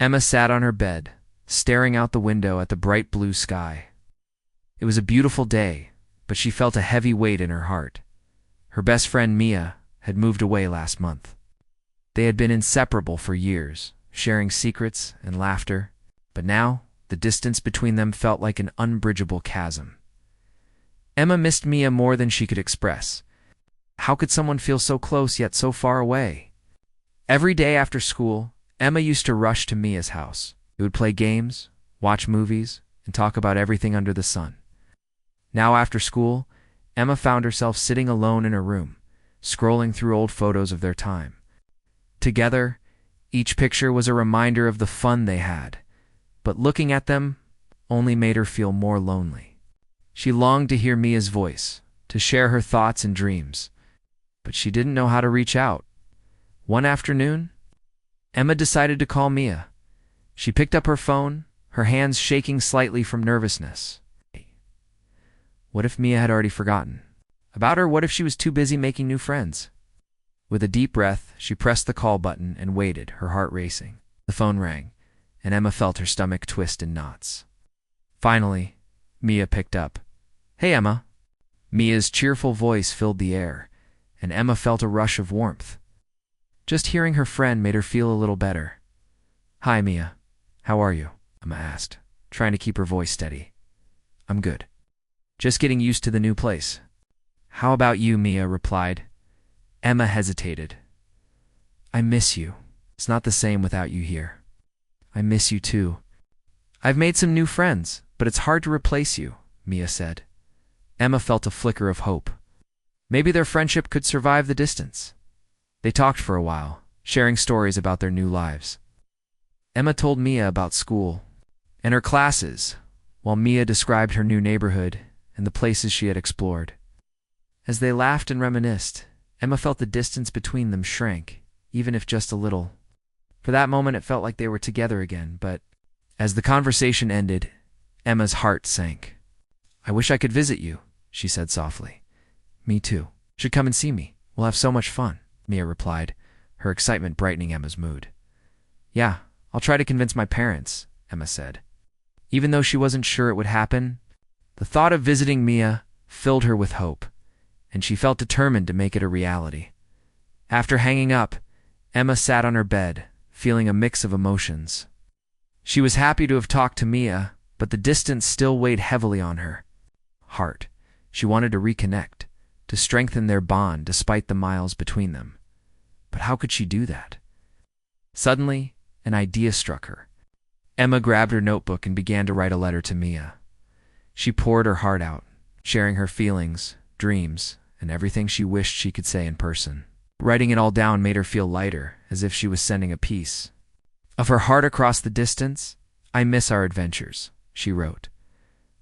Emma sat on her bed, staring out the window at the bright blue sky. It was a beautiful day, but she felt a heavy weight in her heart. Her best friend Mia had moved away last month. They had been inseparable for years, sharing secrets and laughter, but now the distance between them felt like an unbridgeable chasm. Emma missed Mia more than she could express. How could someone feel so close yet so far away? Every day after school, Emma used to rush to Mia's house. They would play games, watch movies, and talk about everything under the sun. Now after school, Emma found herself sitting alone in her room, scrolling through old photos of their time. Together, each picture was a reminder of the fun they had, but looking at them only made her feel more lonely. She longed to hear Mia's voice, to share her thoughts and dreams, but she didn't know how to reach out. One afternoon, Emma decided to call Mia. She picked up her phone, her hands shaking slightly from nervousness. What if Mia had already forgotten about her? What if she was too busy making new friends? With a deep breath, she pressed the call button and waited, her heart racing. The phone rang, and Emma felt her stomach twist in knots. Finally, Mia picked up. "Hey, Emma." Mia's cheerful voice filled the air, and Emma felt a rush of warmth. Just hearing her friend made her feel a little better. "Hi, Mia. How are you?" Emma asked, trying to keep her voice steady. "I'm good. Just getting used to the new place." "How about you?" Mia replied. Emma hesitated. "I miss you. It's not the same without you here." "I miss you too. I've made some new friends, but it's hard to replace you," Mia said. Emma felt a flicker of hope. Maybe their friendship could survive the distance. They talked for a while, sharing stories about their new lives. Emma told Mia about school and her classes, while Mia described her new neighborhood and the places she had explored. As they laughed and reminisced, Emma felt the distance between them shrank, even if just a little. For that moment it felt like they were together again, but as the conversation ended, Emma's heart sank. "I wish I could visit you," she said softly. "Me too. You should come and see me. We'll have so much fun," Mia replied, her excitement brightening Emma's mood. "Yeah, I'll try to convince my parents," Emma said. Even though she wasn't sure it would happen, the thought of visiting Mia filled her with hope, and she felt determined to make it a reality. After hanging up, Emma sat on her bed, feeling a mix of emotions. She was happy to have talked to Mia, but the distance still weighed heavily on her heart. She wanted to reconnect, to strengthen their bond despite the miles between them. But how could she do that? Suddenly, an idea struck her. Emma grabbed her notebook and began to write a letter to Mia. She poured her heart out, sharing her feelings, dreams, and everything she wished she could say in person. Writing it all down made her feel lighter, as if she was sending a piece of her heart across the distance. "I miss our adventures," she wrote.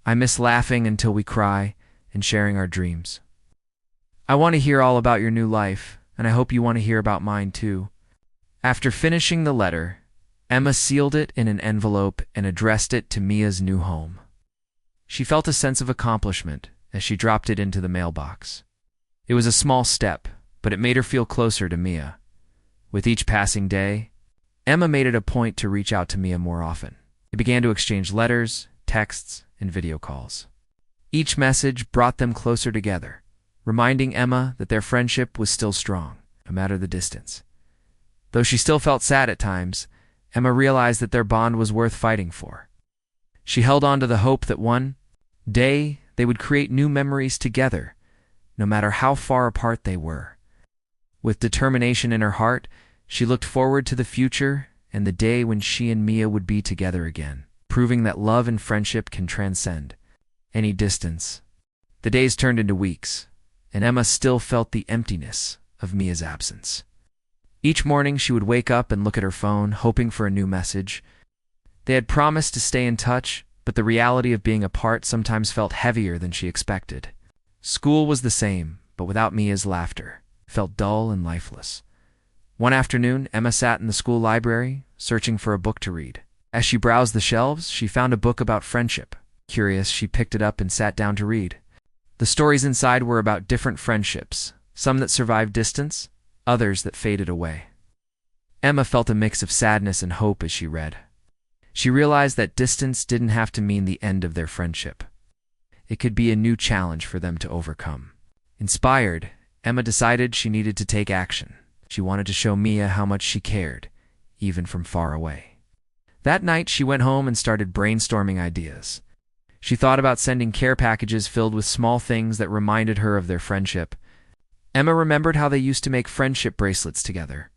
"I miss laughing until we cry and sharing our dreams. I want to hear all about your new life, and I hope you want to hear about mine too." After finishing the letter, Emma sealed it in an envelope and addressed it to Mia's new home. She felt a sense of accomplishment as she dropped it into the mailbox. It was a small step, but it made her feel closer to Mia. With each passing day, Emma made it a point to reach out to Mia more often. They began to exchange letters, texts, and video calls. Each message brought them closer together, reminding Emma that their friendship was still strong, no matter the distance. Though she still felt sad at times, Emma realized that their bond was worth fighting for. She held on to the hope that one day they would create new memories together, no matter how far apart they were. With determination in her heart, she looked forward to the future and the day when she and Mia would be together again, proving that love and friendship can transcend any distance. The days turned into weeks, and Emma still felt the emptiness of Mia's absence. Each morning she would wake up and look at her phone, hoping for a new message. They had promised to stay in touch, but the reality of being apart sometimes felt heavier than she expected. School was the same, but without Mia's laughter, it felt dull and lifeless. One afternoon, Emma sat in the school library, searching for a book to read. As she browsed the shelves, she found a book about friendship. Curious, she picked it up and sat down to read. The stories inside were about different friendships, some that survived distance, others that faded away. Emma felt a mix of sadness and hope as she read. She realized that distance didn't have to mean the end of their friendship. It could be a new challenge for them to overcome. Inspired, Emma decided she needed to take action. She wanted to show Mia how much she cared, even from far away. That night, she went home and started brainstorming ideas. She thought about sending care packages filled with small things that reminded her of their friendship. Emma remembered how they used to make friendship bracelets together.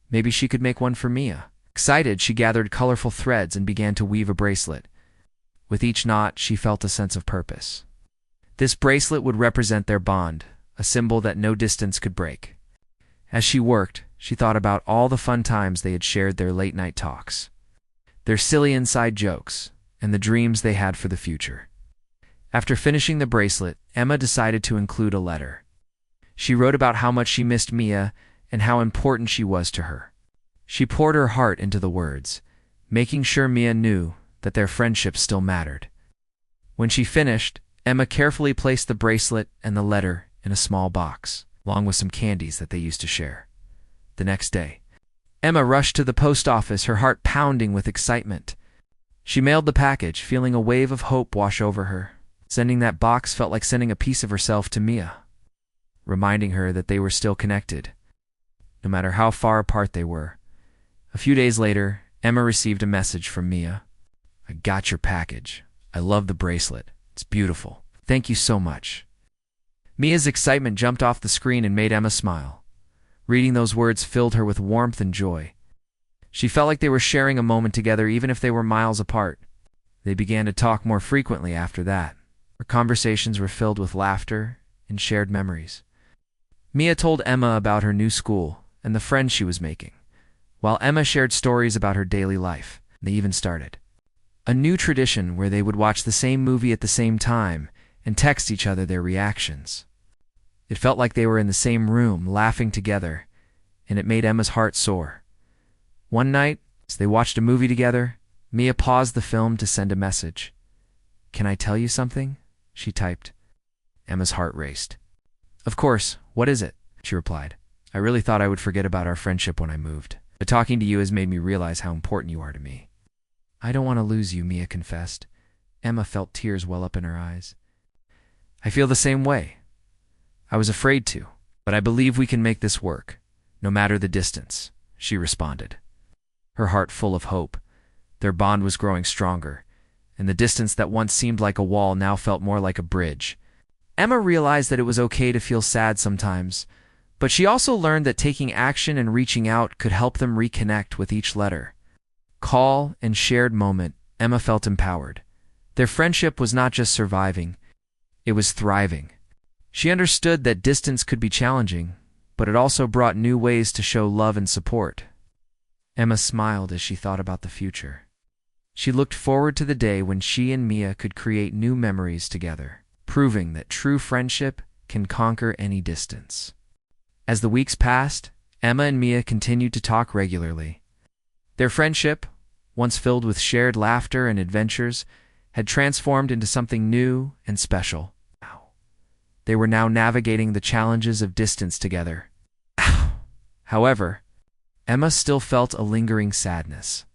Maybe she could make one for Mia. Excited, she gathered colorful threads and began to weave a bracelet. With each knot, she felt a sense of purpose. This bracelet would represent their bond, a symbol that no distance could break. As she worked, she thought about all the fun times they had shared, their late-night talks, their silly inside jokes, and the dreams they had for the future. After finishing the bracelet, Emma decided to include a letter. She wrote about how much she missed Mia and how important she was to her. She poured her heart into the words, making sure Mia knew that their friendship still mattered. When she finished, Emma carefully placed the bracelet and the letter in a small box, along with some candies that they used to share. The next day, Emma rushed to the post office, her heart pounding with excitement. She mailed the package, feeling a wave of hope wash over her. Sending that box felt like sending a piece of herself to Mia, reminding her that they were still connected, no matter how far apart they were. A few days later, Emma received a message from Mia. "I got your package. I love the bracelet. It's beautiful. Thank you so much." Mia's excitement jumped off the screen and made Emma smile. Reading those words filled her with warmth and joy. She felt like they were sharing a moment together, even if they were miles apart. They began to talk more frequently after that. Their conversations were filled with laughter and shared memories. Mia told Emma about her new school and the friends she was making, while Emma shared stories about her daily life. They even started a new tradition where they would watch the same movie at the same time and text each other their reactions. It felt like they were in the same room, laughing together, and it made Emma's heart soar. One night, as they watched a movie together, Mia paused the film to send a message. "Can I tell you something?" she typed. Emma's heart raced. "Of course, what is it?" she replied. "I really thought I would forget about our friendship when I moved, but talking to you has made me realize how important you are to me." "I don't want to lose you," Mia confessed. Emma felt tears well up in her eyes. "I feel the same way. I was afraid to, but I believe we can make this work, no matter the distance," she responded, her heart full of hope. Their bond was growing stronger, and the distance that once seemed like a wall now felt more like a bridge. Emma realized that it was okay to feel sad sometimes, but she also learned that taking action and reaching out could help them reconnect. With each letter, call, and shared moment, Emma felt empowered. Their friendship was not just surviving, it was thriving. She understood that distance could be challenging, but it also brought new ways to show love and support. Emma smiled as she thought about the future. She looked forward to the day when she and Mia could create new memories together, proving that true friendship can conquer any distance. As the weeks passed, Emma and Mia continued to talk regularly. Their friendship, once filled with shared laughter and adventures, had transformed into something new and special. They were now navigating the challenges of distance together. However, Emma still felt a lingering sadness.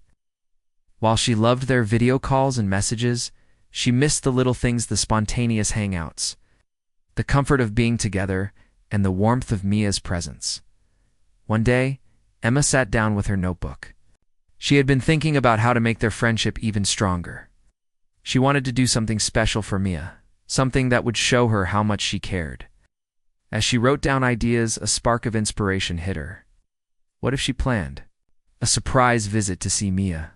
While she loved their video calls and messages, she missed the little things, the spontaneous hangouts, the comfort of being together, and the warmth of Mia's presence. One day, Emma sat down with her notebook. She had been thinking about how to make their friendship even stronger. She wanted to do something special for Mia, something that would show her how much she cared. As she wrote down ideas, a spark of inspiration hit her. What if she planned a surprise visit to see Mia?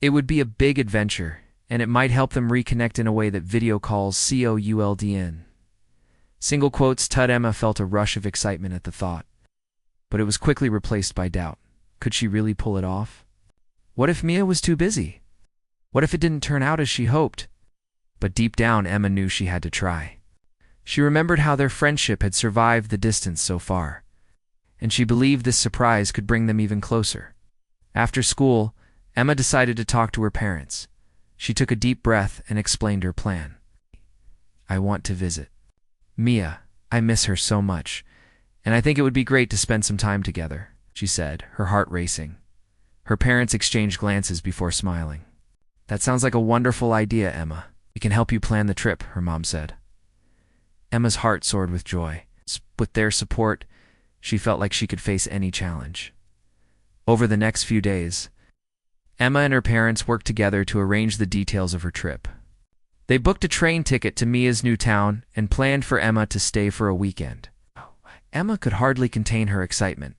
It would be a big adventure, and it might help them reconnect in a way that video calls couldn't. Single quotes. Emma felt a rush of excitement at the thought, but it was quickly replaced by doubt. Could she really pull it off? What if Mia was too busy? What if it didn't turn out as she hoped? But deep down, Emma knew she had to try. She remembered how their friendship had survived the distance so far, and she believed this surprise could bring them even closer. After school, Emma decided to talk to her parents. She took a deep breath and explained her plan. "I want to visit Mia. I miss her so much, and I think it would be great to spend some time together," she said, her heart racing. Her parents exchanged glances before smiling. "That sounds like a wonderful idea, Emma. We can help you plan the trip," her mom said. Emma's heart soared with joy. With their support, she felt like she could face any challenge. Over the next few days, Emma and her parents worked together to arrange the details of her trip. They booked a train ticket to Mia's new town and planned for Emma to stay for a weekend. Emma could hardly contain her excitement.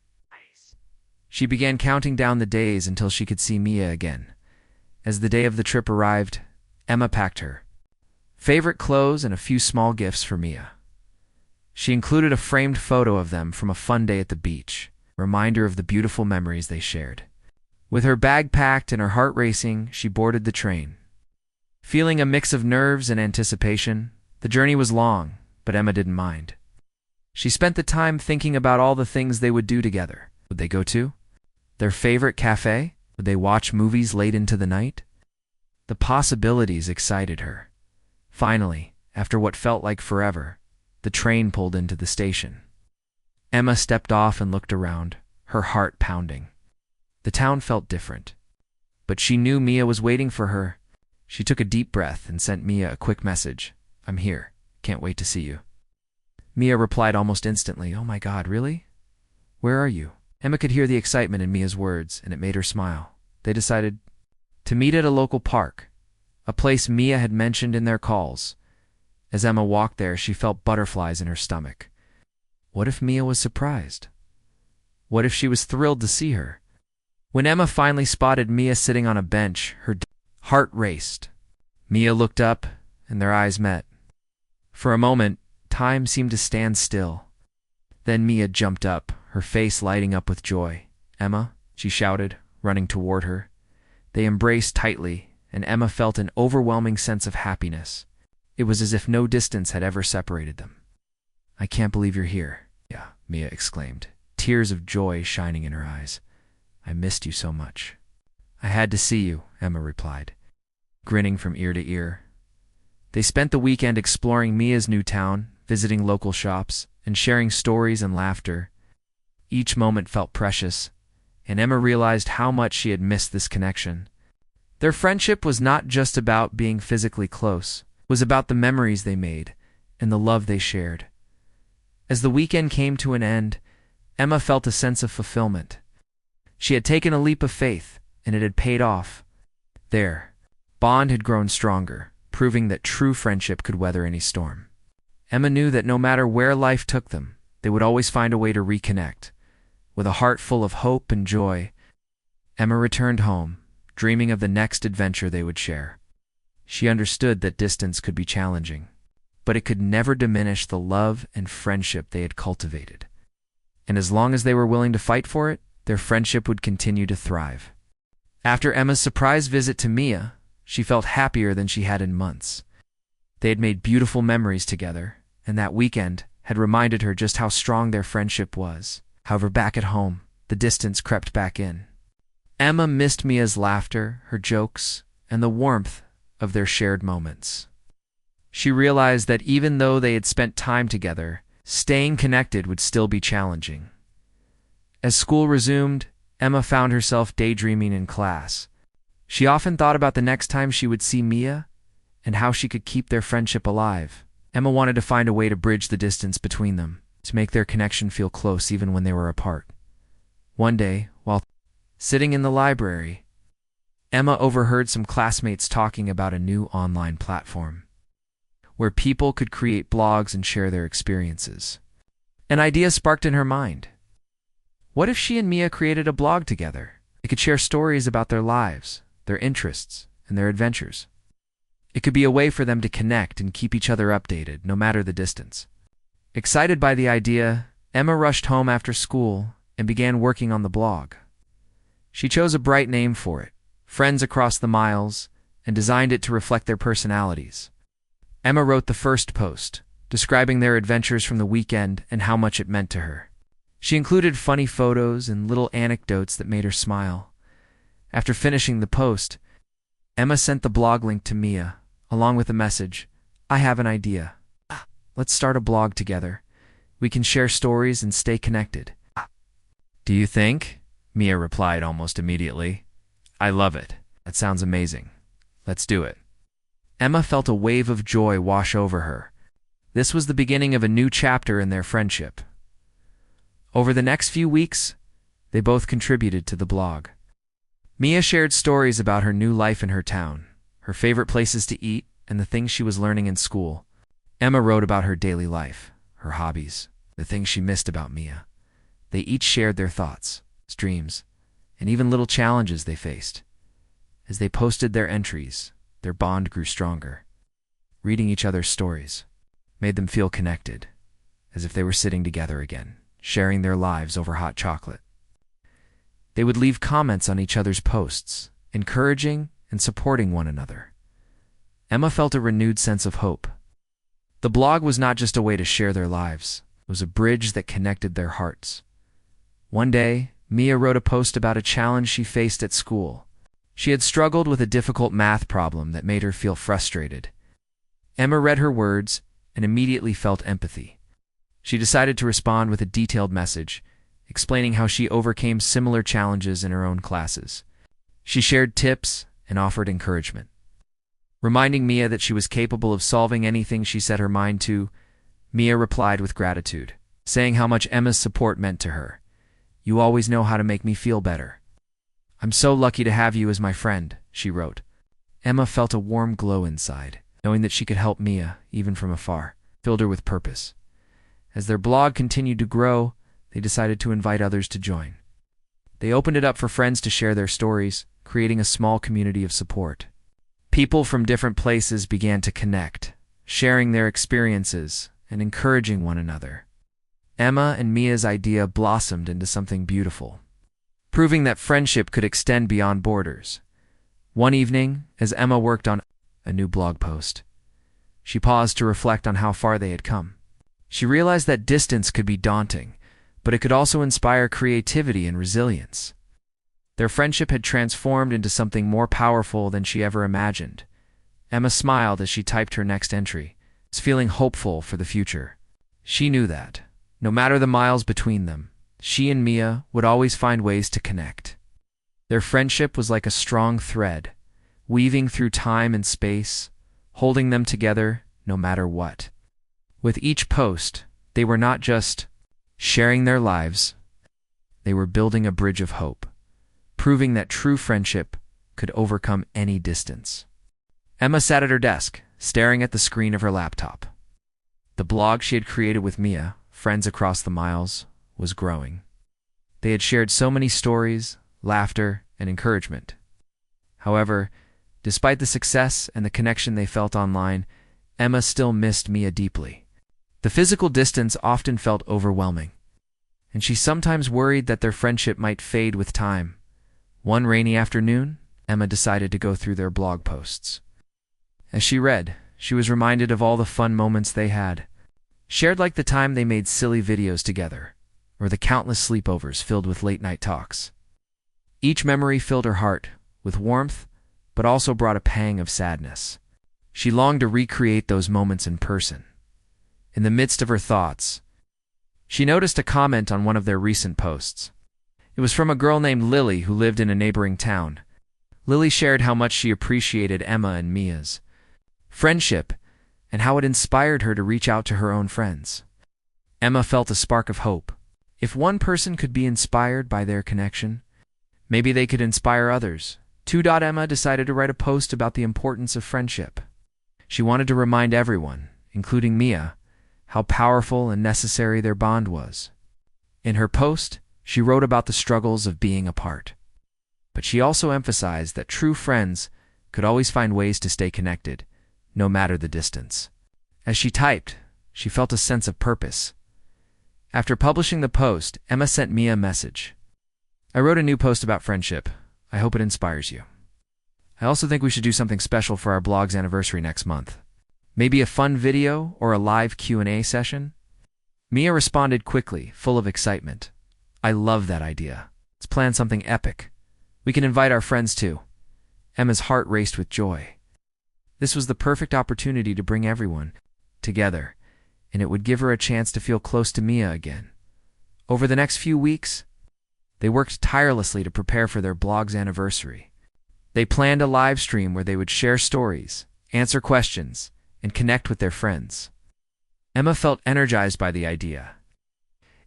She began counting down the days until she could see Mia again. As the day of the trip arrived, Emma packed her favorite clothes and a few small gifts for Mia. She included a framed photo of them from a fun day at the beach, a reminder of the beautiful memories they shared. With her bag packed and her heart racing, she boarded the train. Feeling a mix of nerves and anticipation, the journey was long, but Emma didn't mind. She spent the time thinking about all the things they would do together. Would they go to their favorite cafe? Would they watch movies late into the night? The possibilities excited her. Finally, after what felt like forever, the train pulled into the station. Emma stepped off and looked around, her heart pounding. The town felt different, but she knew Mia was waiting for her. She took a deep breath and sent Mia a quick message. "I'm here. Can't wait to see you." Mia replied almost instantly, "Oh my God, really? Where are you?" Emma could hear the excitement in Mia's words, and it made her smile. They decided to meet at a local park, a place Mia had mentioned in their calls. As Emma walked there, she felt butterflies in her stomach. What if Mia was surprised? What if she was thrilled to see her? When Emma finally spotted Mia sitting on a bench, her heart raced. Mia looked up, and their eyes met. For a moment, time seemed to stand still. Then Mia jumped up, her face lighting up with joy. "Emma," she shouted, running toward her. They embraced tightly, and Emma felt an overwhelming sense of happiness. It was as if no distance had ever separated them. "I can't believe you're here," Mia exclaimed, tears of joy shining in her eyes. "I missed you so much." "I had to see you," Emma replied, grinning from ear to ear. They spent the weekend exploring Mia's new town, visiting local shops, and sharing stories and laughter. Each moment felt precious, and Emma realized how much she had missed this connection. Their friendship was not just about being physically close. It was about the memories they made and the love they shared. As the weekend came to an end, Emma felt a sense of fulfillment. She had taken a leap of faith, and it had paid off. Their bond had grown stronger, proving that true friendship could weather any storm. Emma knew that no matter where life took them, they would always find a way to reconnect. With a heart full of hope and joy, Emma returned home, dreaming of the next adventure they would share. She understood that distance could be challenging, but it could never diminish the love and friendship they had cultivated. And as long as they were willing to fight for it, their friendship would continue to thrive. After Emma's surprise visit to Mia, she felt happier than she had in months. They had made beautiful memories together, and that weekend had reminded her just how strong their friendship was. However, back at home, the distance crept back in. Emma missed Mia's laughter, her jokes, and the warmth of their shared moments. She realized that even though they had spent time together, staying connected would still be challenging. As school resumed, Emma found herself daydreaming in class. She often thought about the next time she would see Mia and how she could keep their friendship alive. Emma wanted to find a way to bridge the distance between them, to make their connection feel close even when they were apart. One day, while sitting in the library, Emma overheard some classmates talking about a new online platform where people could create blogs and share their experiences. An idea sparked in her mind. What if she and Mia created a blog together? They could share stories about their lives, their interests, and their adventures. It could be a way for them to connect and keep each other updated, no matter the distance. Excited by the idea, Emma rushed home after school and began working on the blog. She chose a bright name for it, Friends Across the Miles, and designed it to reflect their personalities. Emma wrote the first post, describing their adventures from the weekend and how much it meant to her. She included funny photos and little anecdotes that made her smile. After finishing the post, Emma sent the blog link to Mia, along with a message, "I have an idea. Let's start a blog together. We can share stories and stay connected. Do you think?" Mia replied almost immediately. I love it. That sounds amazing. Let's do it. Emma felt a wave of joy wash over her. This was the beginning of a new chapter in their friendship. Over the next few weeks, they both contributed to the blog. Mia shared stories about her new life in her town, her favorite places to eat, and the things she was learning in school. Emma wrote about her daily life, her hobbies, the things she missed about Mia. They each shared their thoughts, dreams, and even little challenges they faced. As they posted their entries, their bond grew stronger. Reading each other's stories made them feel connected, as if they were sitting together again, sharing their lives over hot chocolate. They would leave comments on each other's posts, encouraging and supporting one another. Emma felt a renewed sense of hope. The blog was not just a way to share their lives, it was a bridge that connected their hearts. One day, Mia wrote a post about a challenge she faced at school. She had struggled with a difficult math problem that made her feel frustrated. Emma read her words and immediately felt empathy. She decided to respond with a detailed message, explaining how she overcame similar challenges in her own classes. She shared tips and offered encouragement. Reminding Mia that she was capable of solving anything she set her mind to, Mia replied with gratitude, saying how much Emma's support meant to her. You always know how to make me feel better. I'm so lucky to have you as my friend, she wrote. Emma felt a warm glow inside, knowing that she could help Mia, even from afar, filled her with purpose. As their blog continued to grow, they decided to invite others to join. They opened it up for friends to share their stories, creating a small community of support. People from different places began to connect, sharing their experiences and encouraging one another. Emma and Mia's idea blossomed into something beautiful, proving that friendship could extend beyond borders. One evening, as Emma worked on a new blog post, she paused to reflect on how far they had come. She realized that distance could be daunting, but it could also inspire creativity and resilience. Their friendship had transformed into something more powerful than she ever imagined. Emma smiled as she typed her next entry, feeling hopeful for the future. She knew that, no matter the miles between them, she and Mia would always find ways to connect. Their friendship was like a strong thread, weaving through time and space, holding them together no matter what. With each post, they were not just sharing their lives, they were building a bridge of hope, proving that true friendship could overcome any distance. Emma sat at her desk, staring at the screen of her laptop. The blog she had created with Mia, friends across the miles, was growing. They had shared so many stories, laughter, and encouragement. However, despite the success and the connection they felt online, Emma still missed Mia deeply. The physical distance often felt overwhelming, and she sometimes worried that their friendship might fade with time. One rainy afternoon, Emma decided to go through their blog posts. As she read, she was reminded of all the fun moments they had, shared, like the time they made silly videos together, or the countless sleepovers filled with late-night talks. Each memory filled her heart with warmth, but also brought a pang of sadness. She longed to recreate those moments in person. In the midst of her thoughts, she noticed a comment on one of their recent posts. It was from a girl named Lily who lived in a neighboring town. Lily shared how much she appreciated Emma and Mia's friendship and how it inspired her to reach out to her own friends. Emma felt a spark of hope. If one person could be inspired by their connection, maybe they could inspire others. Emma decided to write a post about the importance of friendship. She wanted to remind everyone, including Mia, how powerful and necessary their bond was. In her post, she wrote about the struggles of being apart. But she also emphasized that true friends could always find ways to stay connected, no matter the distance. As she typed, she felt a sense of purpose. After publishing the post, Emma sent Mia a message. I wrote a new post about friendship. I hope it inspires you. I also think we should do something special for our blog's anniversary next month. Maybe a fun video or a live Q&A session? Mia responded quickly, full of excitement. I love that idea. Let's plan something epic. We can invite our friends too. Emma's heart raced with joy. This was the perfect opportunity to bring everyone together, and it would give her a chance to feel close to Mia again. Over the next few weeks, They worked tirelessly to prepare for their blog's anniversary. They planned a live stream where they would share stories, answer questions, and connect with their friends. Emma felt energized by the idea.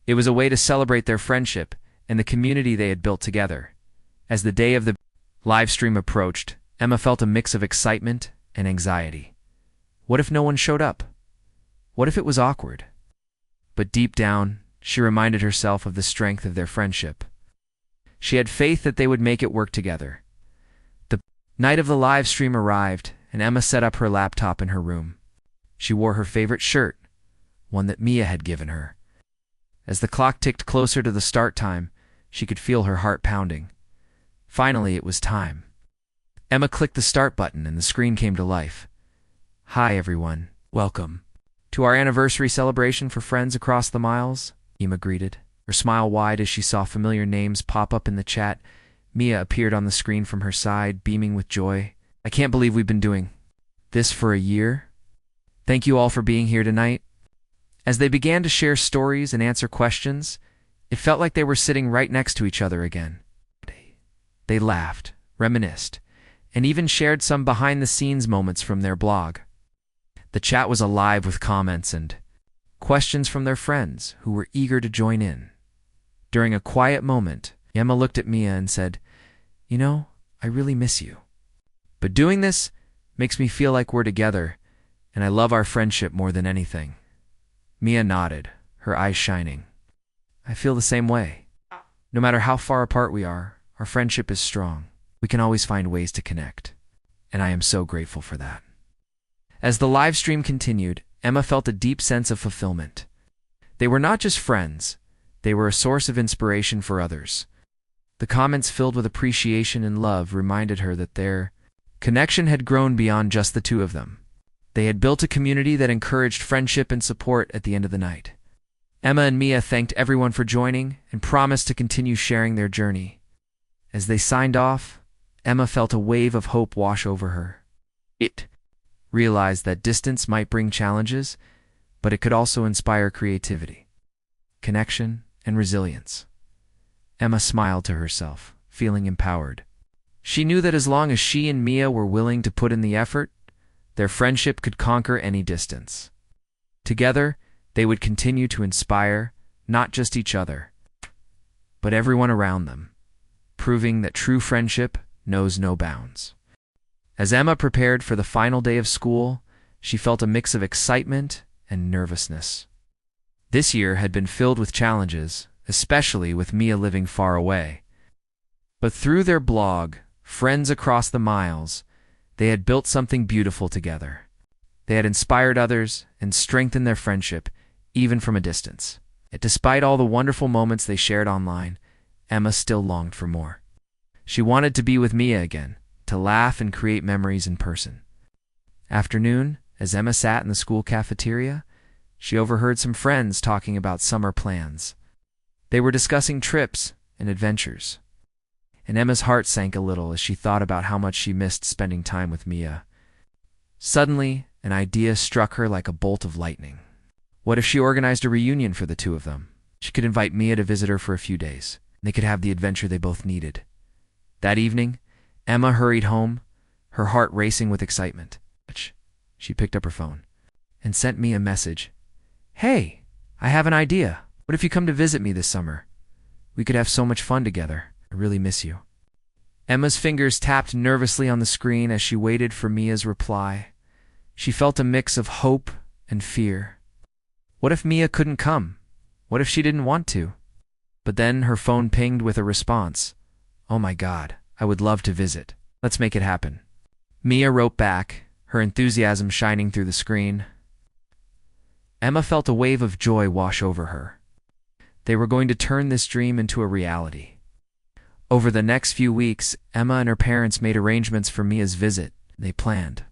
It was a way to celebrate their friendship and the community they had built together. As the day of the live stream approached, Emma felt a mix of excitement and anxiety. What if no one showed up? What if it was awkward? But deep down, she reminded herself of the strength of their friendship. She had faith that they would make it work together. The night of the live stream arrived, and Emma set up her laptop in her room. She wore her favorite shirt, one that Mia had given her. As the clock ticked closer to the start time, she could feel her heart pounding. Finally, it was time. Emma clicked the start button and the screen came to life. "Hi, everyone. Welcome to our anniversary celebration for friends across the miles," Emma greeted. Her smile wide as she saw familiar names pop up in the chat. Mia appeared on the screen from her side, beaming with joy. "I can't believe we've been doing this for a year. Thank you all for being here tonight." As they began to share stories and answer questions, it felt like they were sitting right next to each other again. They laughed, reminisced, and even shared some behind-the-scenes moments from their blog. The chat was alive with comments and questions from their friends who were eager to join in. During a quiet moment, Emma looked at Mia and said, "You know, I really miss you. But doing this makes me feel like we're together, and I love our friendship more than anything." Mia nodded, her eyes shining. "I feel the same way. No matter how far apart we are, our friendship is strong. We can always find ways to connect, and I am so grateful for that." As the live stream continued, Emma felt a deep sense of fulfillment. They were not just friends, they were a source of inspiration for others. The comments filled with appreciation and love reminded her that their connection had grown beyond just the two of them. They had built a community that encouraged friendship and support at the end of the night. Emma and Mia thanked everyone for joining and promised to continue sharing their journey. As they signed off, Emma felt a wave of hope wash over her. It realized that distance might bring challenges, but it could also inspire creativity, connection, and resilience. Emma smiled to herself, feeling empowered. She knew that as long as she and Mia were willing to put in the effort, their friendship could conquer any distance. Together, they would continue to inspire not just each other, but everyone around them, proving that true friendship knows no bounds. As Emma prepared for the final day of school, she felt a mix of excitement and nervousness. This year had been filled with challenges, especially with Mia living far away. But through their blog, Friends Across the Miles, they had built something beautiful together. They had inspired others and strengthened their friendship, even from a distance. Yet despite all the wonderful moments they shared online, Emma still longed for more. She wanted to be with Mia again, to laugh and create memories in person. Afternoon, as Emma sat in the school cafeteria, she overheard some friends talking about summer plans. They were discussing trips and adventures. And Emma's heart sank a little as she thought about how much she missed spending time with Mia. Suddenly, an idea struck her like a bolt of lightning. What if she organized a reunion for the two of them? She could invite Mia to visit her for a few days. They could have the adventure they both needed. That evening, Emma hurried home, her heart racing with excitement. She picked up her phone and sent Mia a message. "Hey, I have an idea. What if you come to visit me this summer? We could have so much fun together. I really miss you." Emma's fingers tapped nervously on the screen as she waited for Mia's reply. She felt a mix of hope and fear. What if Mia couldn't come? What if she didn't want to? But then her phone pinged with a response. "Oh my God, I would love to visit. Let's make it happen." Mia wrote back, her enthusiasm shining through the screen. Emma felt a wave of joy wash over her. They were going to turn this dream into a reality. Over the next few weeks, Emma and her parents made arrangements for Mia's visit. They planned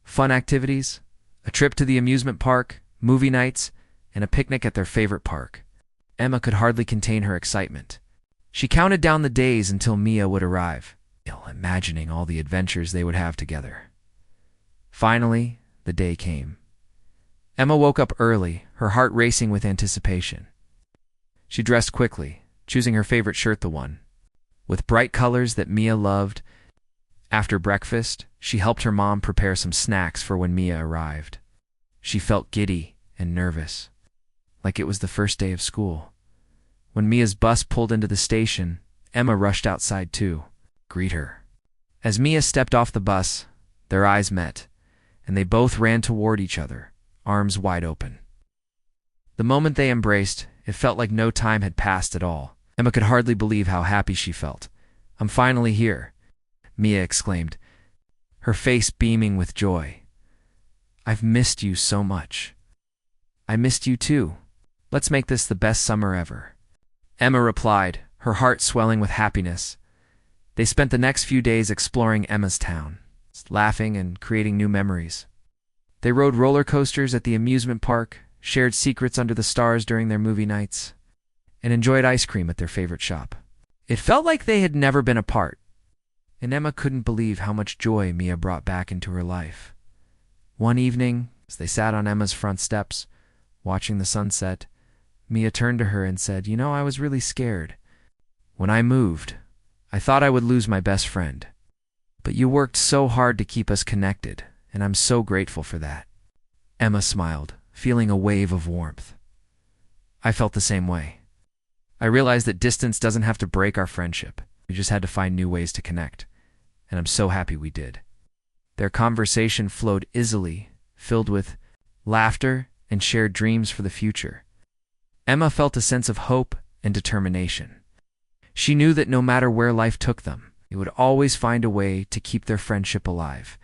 fun activities, a trip to the amusement park, movie nights, and a picnic at their favorite park. Emma could hardly contain her excitement. She counted down the days until Mia would arrive, imagining all the adventures they would have together. Finally, the day came. Emma woke up early, her heart racing with anticipation. She dressed quickly, choosing her favorite shirt, the one with bright colors that Mia loved. After breakfast, she helped her mom prepare some snacks for when Mia arrived. She felt giddy and nervous, like it was the first day of school. When Mia's bus pulled into the station, Emma rushed outside to greet her. As Mia stepped off the bus, their eyes met, and they both ran toward each other, arms wide open. The moment they embraced, it felt like no time had passed at all. Emma could hardly believe how happy she felt. "I'm finally here," Mia exclaimed, her face beaming with joy. "I've missed you so much." "I missed you too. Let's make this the best summer ever," Emma replied, her heart swelling with happiness. They spent the next few days exploring Emma's town, laughing and creating new memories. They rode roller coasters at the amusement park, shared secrets under the stars during their movie nights, and enjoyed ice cream at their favorite shop. It felt like they had never been apart, and Emma couldn't believe how much joy Mia brought back into her life. One evening, as they sat on Emma's front steps, watching the sunset, Mia turned to her and said, "You know, I was really scared. When I moved, I thought I would lose my best friend. But you worked so hard to keep us connected, and I'm so grateful for that." Emma smiled, feeling a wave of warmth. "I felt the same way. I realized that distance doesn't have to break our friendship. We just had to find new ways to connect, and I'm so happy we did." Their conversation flowed easily, filled with laughter and shared dreams for the future. Emma felt a sense of hope and determination. She knew that no matter where life took them, they would always find a way to keep their friendship alive.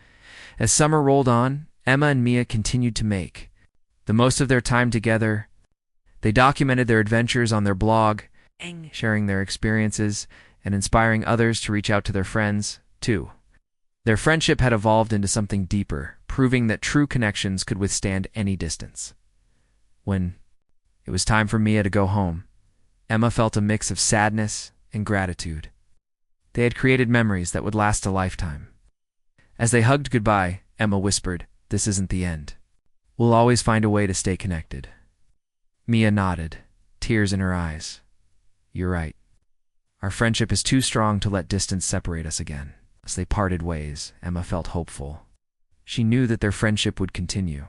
As summer rolled on, Emma and Mia continued to make the most of their time together. They documented their adventures on their blog, sharing their experiences and inspiring others to reach out to their friends, too. Their friendship had evolved into something deeper, proving that true connections could withstand any distance. When it was time for Mia to go home, Emma felt a mix of sadness and gratitude. They had created memories that would last a lifetime. As they hugged goodbye, Emma whispered, "This isn't the end. We'll always find a way to stay connected." Mia nodded, tears in her eyes. "You're right. Our friendship is too strong to let distance separate us again." As they parted ways, Emma felt hopeful. She knew that their friendship would continue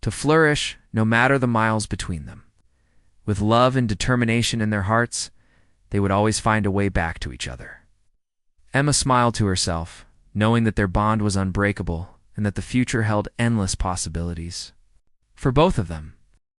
to flourish no matter the miles between them. With love and determination in their hearts, they would always find a way back to each other. Emma smiled to herself, knowing that their bond was unbreakable and that the future held endless possibilities for both of them.